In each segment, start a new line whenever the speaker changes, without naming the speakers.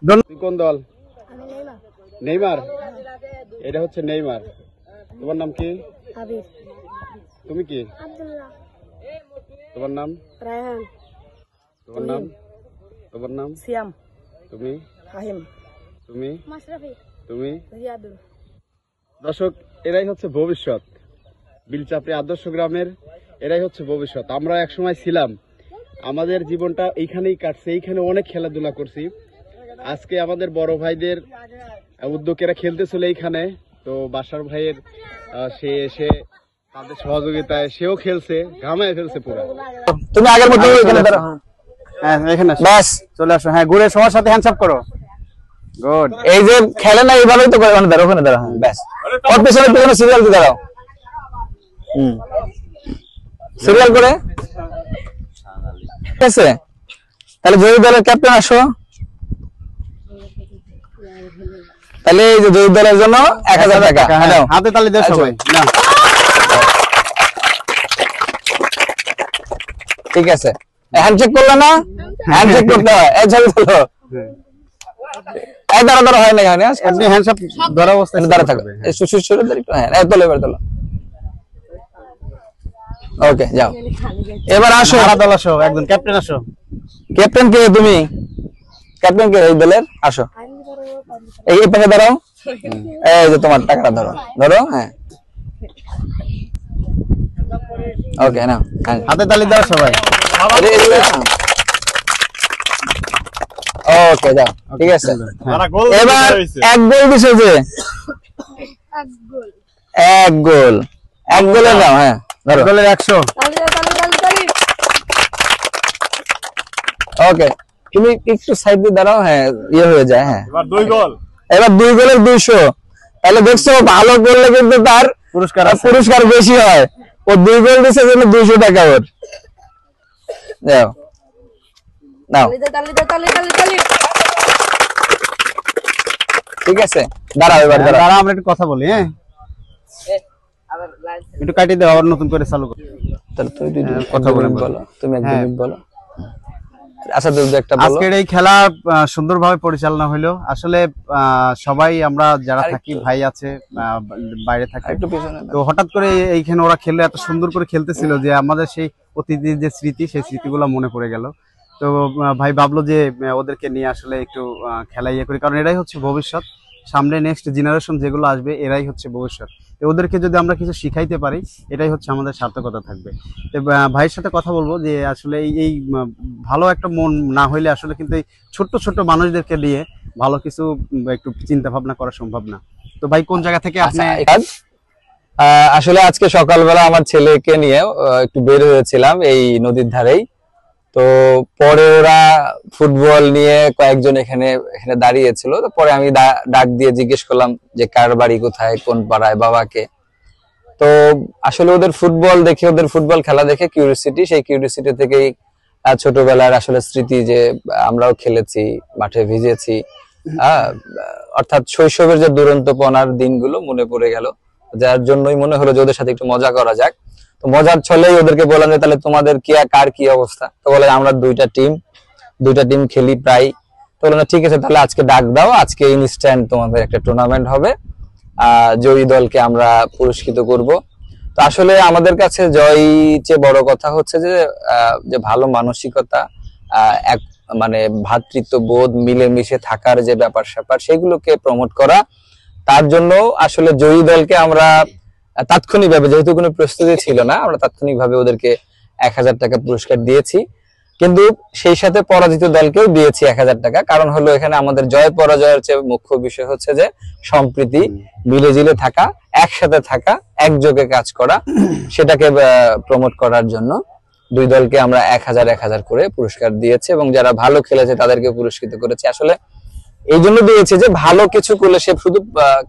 তুই কোন দল? নেইমার। এটা হচ্ছে নেইমার। তোমার নাম কি?
আবির।
তুমি কি?
আব্দুল্লাহ।
তোমার নাম?
রায়হান।
তোমার নাম? তোমার নাম?
সিয়াম।
তুমি?
ফাহিম।
তুমি?
মাশরাফি।
তুমি?
রিয়াদুল।
দর্শক, এরাই হচ্ছে ভবিষ্যৎ। বিলচাপড়ি আদর্শ গ্রামের এরাই হচ্ছে ভবিষ্যৎ। আমরা একসময় ছিলাম, আমাদের জীবনটা এইখানেই কাটছে, এইখানে অনেক খেলাধুলা করছি। আজকে আমাদের বড় ভাইদের উদ্যোগেরা খেলতেছিল এইখানে, তো বাসার ভাইয়ের সে এসে তাদের সহযোগিতায় সেও খেলছে, ঘামায় ফেলছে পুরো।
তুমি আগের মতো এখানে দাঁড়াও।
হ্যাঁ এখানে
ব্যাস
চলে আসো। হ্যাঁ, ঘুরে সবার সাথে হ্যান্ডসাপ করো। গুড।
এই যে খেলে না এইভাবেই তো করে, ওখানে দাঁড়াও, ওখানে দাঁড়াও। হ্যাঁ ব্যাস, ওর পেছনে পেছনে সিরিয়াল দিয়ে দাঁড়াও। সিরিয়াল করে, ঠিক আছে? তাহলে জয়ী দলের ক্যাপ্টেন আসো। তাহলে এই যে জয়ী দলের জন্য 1000 টাকা
হাতে তালি দাও সবাই। না
ঠিক আছে, হ্যান্ডশেক করলে না, হ্যান্ডশেক করতে হয়। এই ছবি তোলো। এই দাঁড়া দাঁড়া হয় না এখানে,
আপনি হ্যান্ডসাপ ধরা অবস্থায়
দাঁড়া থাকবে। এই সুশীল একটু, হ্যাঁ এই তোলো, এবার তোলো। ওকে যাও, এবার আসো।
সারা দল আসো, একজন ক্যাপ্টেন আসো।
ক্যাপ্টেন কে? তুমি ক্যাপ্টেন কে এই দলের? আসো, এই পাশে দাঁড়াও। এই যে তোমার টাকাটা ধরো, ধরো। হ্যাঁ ওকে না,
হাতে তালি দাও সবাই।
ওকে যাও, ঠিক আছে। এবার এক গোল দিছে যে, এক গোল, এক গোলে যাও। হ্যাঁ ধরো,
গোলের 100।
ওকে তুমি একটু সাইড দিয়ে দাঁড়াও। হ্যাঁ ইয়ে হয়ে যায়। হ্যাঁ
এবার 2 গোল,
এবার 2 গোলের 200। তাহলে দেখছো, ভালো করলে কিন্তু তার পুরস্কার বেশি হয়। ও 2 গোল দিছে জন্য 200 টাকা ওর। যাও নাও, ঠিক আছে দাঁড়াও। এবার
দাঁড়া, আমরা একটু কথা বলি। হ্যাঁ একটু কাটিয়ে দাও, আবার নতুন করে চালু করো।
তাহলে তুমি কথা বলো, তুমি এক মিনিট বলো। আচ্ছা একটা বলো।
আজকের এই খেলা সুন্দরভাবে পরিচালনা হলো। আসলে সবাই আমরা যারা থাকি, ভাই আছে বাইরে থাকে, তো হঠাৎ করে এইখানে ওরা খেললে এত সুন্দর করে খেলতেছিল যে আমাদের সেই অতীতের যে স্মৃতি, সেই স্মৃতিগুলো মনে পড়ে গেল। তো ভাই ভাবলো যে ওদেরকে নিয়ে আসলে একটু খেলা ইয়ে করি, কারণ এরাই হচ্ছে ভবিষ্যৎ। সামনে নেক্সট জেনারেশন যেগুলো আসবে, এরাই হচ্ছে ভবিষ্যৎ। তো ওদেরকে যদি আমরা কিছু শিখাইতে পারি, এটাই হচ্ছে আমাদের সার্থকতা থাকবে। তো ভাইয়ের সাথে কথা বলবো যে আসলে এই ভালো একটা মন না হইলে আসলে কিন্তু এই ছোট্ট ছোট্ট মানুষদেরকে নিয়ে ভালো কিছু একটু চিন্তা ভাবনা করা সম্ভব না। তো ভাই কোন জায়গা থেকে আপনি?
আসলে আজকে সকালবেলা আমার ছেলেকে নিয়ে একটু বের হয়েছিলাম এই নদীর ধারেই। তো পরে ওরা ফুটবল নিয়ে কয়েকজন এখানে দাঁড়িয়েছিল। তো পরে আমি ডাক দিয়ে জিজ্ঞেস করলাম যে কার বাড়ি কোথায়, কোন পাড়ায়, বাবাকে। তো আসলে ওদের ফুটবল দেখে, ওদের ফুটবল খেলা দেখে কিউরিওসিটি, সেই কিউরিওসিটি থেকেই ছোটবেলার আসলে স্মৃতি, যে আমরাও খেলেছি, মাঠে ভিজেছি, অর্থাৎ শৈশবের যে দুরন্তপনার দিনগুলো মনে পড়ে গেল, যার জন্যই মনে হলো যে ওদের সাথে একটু মজা করা যাক। তো মজার ছলেই ওদেরকে বললাম যে তাহলে তোমাদের কার কি অবস্থা। তো বলে আমরা দুইটা টিম খেলি প্রায়। তো বললাম ঠিক আছে, তাহলে আজকে ডাক দাও, আজকে ইনস্ট্যান্ট তোমাদের একটা টুর্নামেন্ট হবে, জয়ী দলকে আমরা পুরস্কৃত করব। তো আসলে আমাদের কাছে জয়ী চেয়ে বড় কথা হচ্ছে যে ভালো মানসিকতা, এক মানে ভ্রাতৃত্ববোধ, মিলেমিশে থাকার যে ব্যাপার স্যাপার, সেগুলোকে প্রমোট করা। তার জন্য আসলে জয়ী দলকে আমরা তাৎক্ষণিকভাবে, যেহেতু কোনো প্রস্তুতি ছিল না, আমরা তাৎক্ষণিকভাবে ওদেরকে 1000 টাকা পুরস্কার দিয়েছি। কিন্তু সেই সাথে পরাজিত দলকেও দিয়েছি 1000 টাকা। কারণ হলো এখানে আমাদের জয় পরাজয়ের চেয়ে মুখ্য বিষয় হচ্ছে যে সম্প্রীতি, মিলেজিলে থাকা, একসাথে থাকা, একযোগে কাজ করা, সেটাকে প্রমোট করার জন্য 2 দলকে আমরা 1000 করে পুরস্কার দিয়েছি। এবং যারা ভালো খেলেছে তাদেরকে পুরস্কৃত করেছে। আসলে এই জন্য দিয়েছে যে ভালো কিছু করলে সে শুধু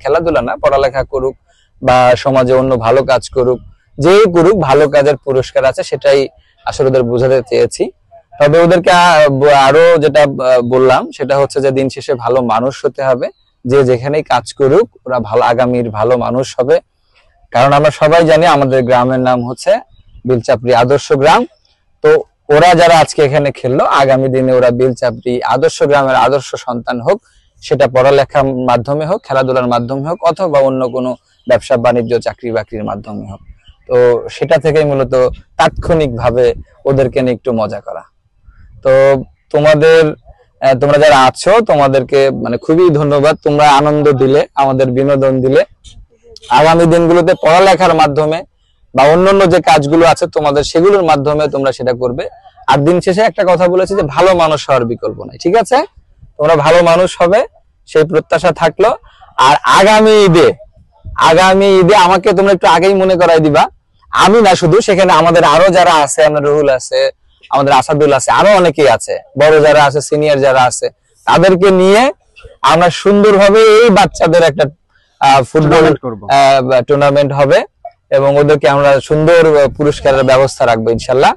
খেলাধুলা না, পড়ালেখা করুক বা সমাজে অন্য ভালো কাজ করুক, যেই করুক, ভালো কাজের পুরস্কার আছে, সেটাই আসলে ওদের বোঝাতে চেয়েছি। তবে ওদেরকে আরো যেটা বললাম সেটা হচ্ছে যে দিন শেষে ভালো মানুষ হতে হবে। যে যেখানেই কাজ করুক, ওরা ভালো আগামীর ভালো মানুষ হবে। কারণ আমরা সবাই জানি আমাদের গ্রামের নাম হচ্ছে বিলচাপড়ি আদর্শ গ্রাম। তো ওরা যারা আজকে এখানে খেললো আগামী দিনে ওরা বেলচাপড়ি আদর্শ গ্রামের আদর্শ সন্তান হোক, সেটা পড়ালেখার মাধ্যমে হোক, খেলাধুলার মাধ্যমে হোক, অথবা অন্য কোনো ব্যবসা বাণিজ্য চাকরি বাকরির মাধ্যমে হোক। তো সেটা থেকেই মূলত তাৎক্ষণিক ভাবে ওদেরকে নিয়ে একটু মজা করা। তো তোমরা যারা আছো তোমাদেরকে মানে খুবই ধন্যবাদ, তোমরা আনন্দ দিলে, আমাদের বিনোদন দিলে। আগামী দিনগুলোতে পড়ালেখার মাধ্যমে বা অন্যান্য যে কাজগুলো আছে তোমাদের, সেগুলোর মাধ্যমে তোমরা সেটা করবে। আর দিন শেষে একটা কথা বলেছি যে ভালো মানুষ হওয়ার বিকল্প নাই, ঠিক আছে? তোমরা ভালো মানুষ হবে সেই প্রত্যাশা থাকলো। আর আগামী ঈদে আমাকে তোমরা একটু আগেই মনে করাই দিবা, আমি না শুধু, সেখানে আমাদের আরো যারা আছে, আমাদের রুহুল আছে, আমাদের আসাদুল আছে, আরো অনেকেই আছে, বড় যারা আছে, সিনিয়র যারা আছে, তাদেরকে নিয়ে আমরা সুন্দরভাবে এই বাচ্চাদের একটা ফুটবল টুর্নামেন্ট হবে এবং ওদেরকে আমরা সুন্দর পুরস্কারের ব্যবস্থা রাখবো ইনশাল্লাহ।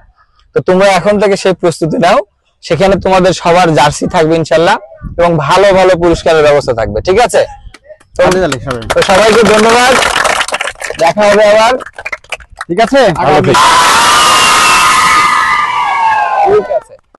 তো তোমরা এখন থেকে সেই প্রস্তুতি নাও, সেখানে তোমাদের সবার জার্সি থাকবে ইনশাল্লাহ এবং ভালো ভালো পুরস্কারের ব্যবস্থা থাকবে, ঠিক আছে? তো সবাইকে ধন্যবাদ, দেখা হবে আবার,
ঠিক আছে।